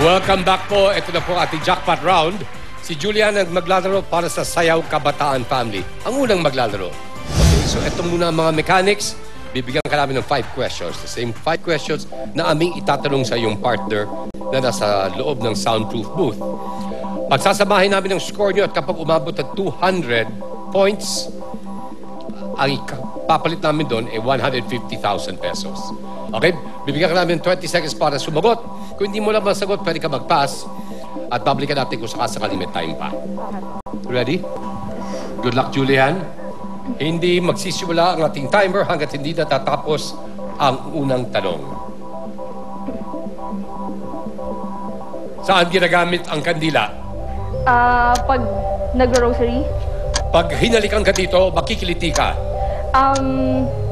Welcome back po. Ito na po ating jackpot round. Si Julian ang maglalaro para sa Sayaw Kabataan Family. Ang unang maglalaro. Okay, so ito muna ang mga mechanics. Bibigyan ka namin ng 5 questions. The same 5 questions na aming itatanong sa iyong partner na nasa loob ng soundproof booth. Pagsasamahin namin ang score nyo at kapag umabot ng 200 points, ang papalit namin doon ay 150,000 pesos. Okay? Bibigyan ka namin 20 seconds para sumagot. Kung hindi mo lang masagot, pwede ka mag-pass. At babalikan natin kung sakasakali may time pa. Ready? Good luck, Julian. Hindi magsisimula ang ating timer hanggat hindi natatapos ang unang tanong. Saan ginagamit ang kandila? Pag nag-grocery. Pag hinalikan ka dito, makikiliti ka.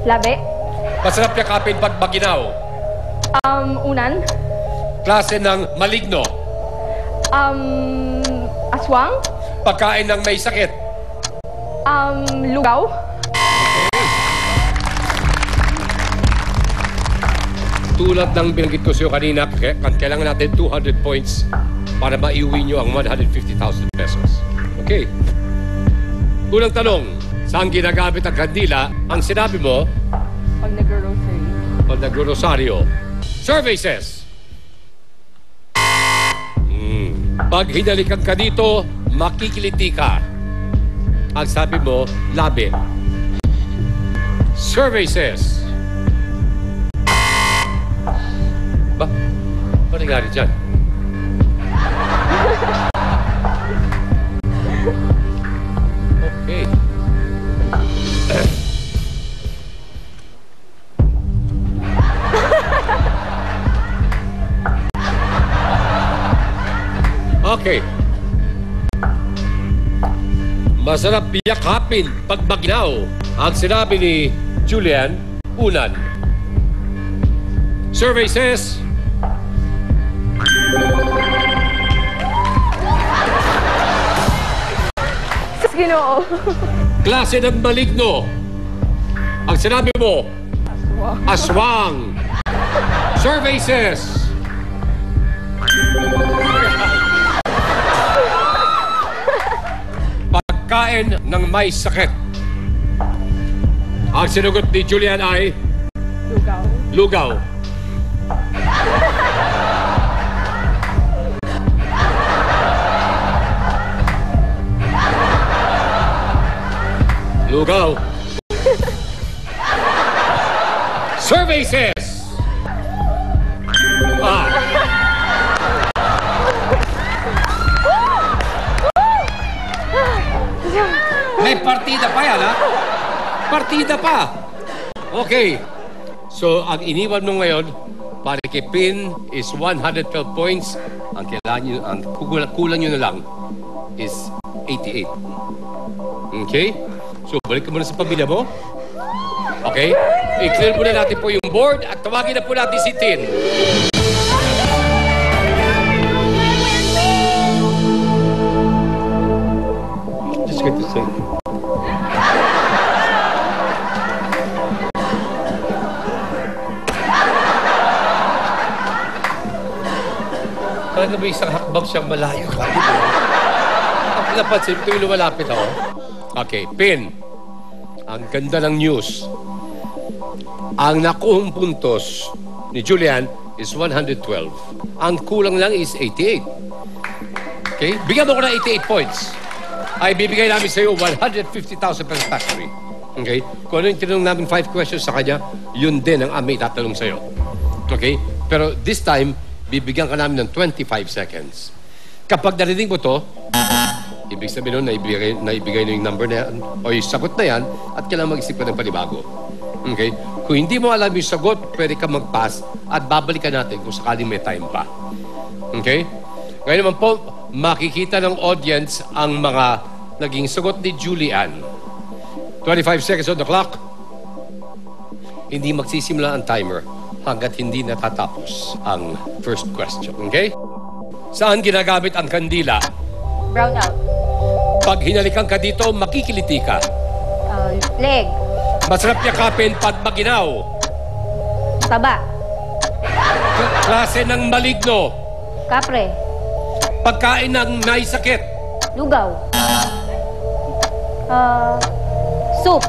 Labi. Masarap yakapin pag maginaw. Unan. Klase ng maligno. Aswang. Pagkain ng may sakit. Lugaw. Tulad ng binanggit ko sa iyo kanina, kailangan natin 200 points para maiuwi nyo ang 150,000 pesos. Okay. Unang tanong, saan ginagamit ang kandila? Ang sinabi mo, Pag nag-grocery. pag nag-rosaryo. Survey says, pag hinalikan ka dito, makikiliti ka. Ang sabi mo, labi. Survey says, ba? Ano nangyari dyan? Okay. Okay. Masarap yakapin pag maginaw. Ang sinabi ni Julian, unan. Survey says, Ginoo. klase ng maligno. Ang sinabi mo, aswang. Survey says, pagkain ng may sakit. Ang sinugot ni Julian ay Lugaw. lugaw. Lugaw. Survey says, may partida pa yan, ha? Partida pa. Okay. So, ang iniwan mo ngayon, para kay Pin is 112 points. Ang kailangan nyo, ang kulang nyo na lang is 88. Okay? So, balik ka muna sa pamilya mo. Okay? I-clear muna natin po yung board at tawagin na po natin si Tin. Just going to say. Talaga ba isang hakbang siyang malayo? Ang pinapansin ko yung lumalapit ako. Okay, Pin. Ang ganda ng news. Ang nakuhang puntos ni Julian is 112. Ang kulang lang is 88. Okay? Bigyan mo ko ng 88 points. Ay bibigay namin sa iyo 150,000 pesos tax free. Okay? Kung ano yung tinanong namin 5 questions sa kanya, yun din ang aming tatanong sa iyo. Okay? Pero this time, bibigyan ka namin ng 25 seconds. Kapag narinig mo to, ibig sabihin nun, naibigay na yung number na yan, o yung sagot na yan, at kailangan mag-isip ka ng panibago. Okay? Kung hindi mo alam yung sagot, pwede ka mag-pass at babalikan natin kung sakaling may time pa. Okay? Ngayon naman po, makikita ng audience ang mga naging sagot ni Julian. 25 seconds on the clock. Hindi magsisimula ang timer hanggat hindi natatapos ang first question. Okay? Saan ginagamit ang kandila? Brown out. Pag hinalikan ka dito, makikiliti ka. Leg. Masarap yakapin pag maginaw. Taba. Klase ng maligno. Kapre. Pagkain ng may sakit. Lugaw. Soup.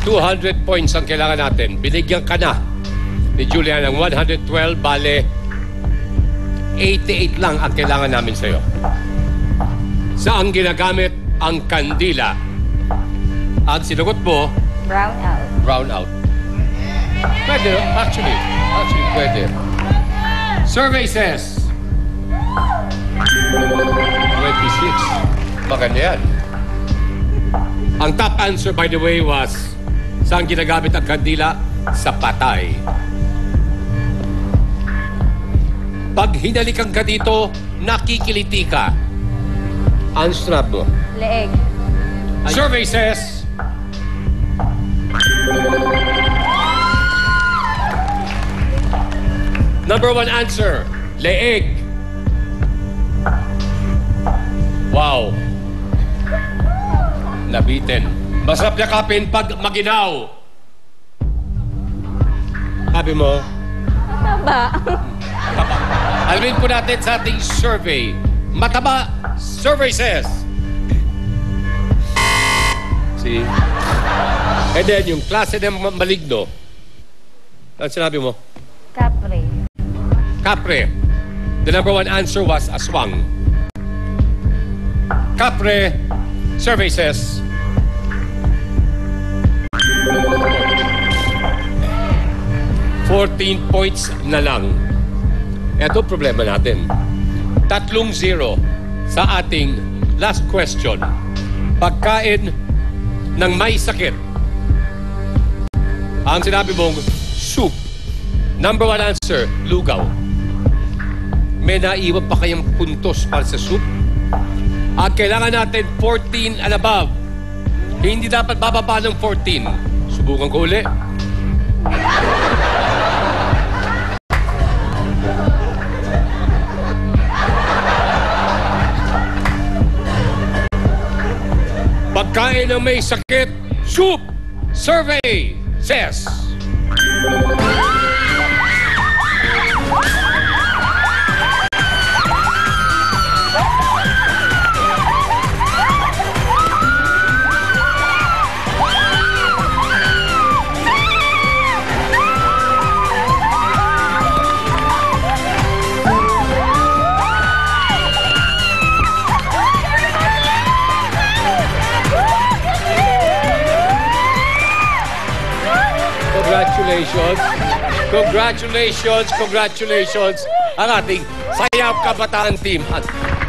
200 points ang kailangan natin. Binigyan ka na ni Julia ng 112, bale 88 lang ang kailangan namin sa'yo. Saan ginagamit ang kandila? Ang sinagot mo, Brown out. brown out. Pwede, actually pwede. Survey says 26. Maganda yan. Ang top answer, by the way, was saan ginagamit ang kandila? Sa patay. Pag hinalikan ka dito, nakikiliti ka. Ang strap mo. Leeg. Survey says number 1 answer, leeg. Wow. Nabitin. Masarap yakapin pag maginaw. Sabi mo, Mataba. alamin po natin sa ating survey. Mataba, survey says. See? And then, yung klase ng maligno. Ano sinabi mo? Kapre. Kapre. The number 1 answer was aswang. Kapre, survey says. $14 points na lang. Ito problema natin. 3-0 sa ating last question. Pagkain ng may sakit. Ang sinabi mong soup. Number 1 answer, lugaw. May naiwan pa kayang puntos para sa soup? At kailangan natin 14 and above. Hindi dapat bababa ng 14. Subukan ko uli. Pagkain ng may sakit, soup. Survey says. Congratulations ang ating Sayaw Kabataan team.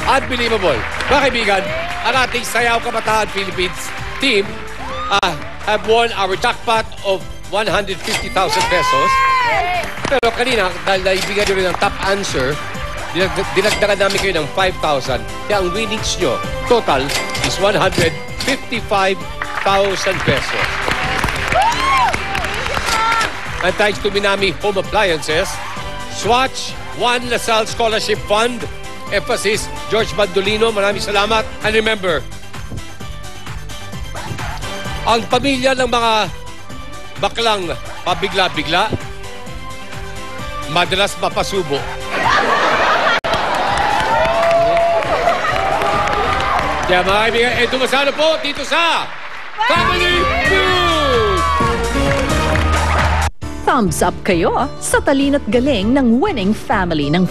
Unbelievable. Mga kaibigan, ang ating Sayaw Kabataan Philippines team have won our jackpot of 150,000 pesos. Pero kanina, dahil naibigay nyo rin ang top answer, dinagdagan namin kayo ng 5,000. Kaya ang winnings nyo, total, is 155,000 pesos. And thanks to Minami Home Appliances, Swatch, One LaSalle Scholarship Fund, Emphasis, George Bandolino, maraming salamat. And remember, ang pamilya ng mga baklang pabigla-bigla, madalas mapasubo. Kaya mga kaibigan, dumasalo po dito sa Family Feud! Thumbs up kayo sa talino't galing ng winning family ng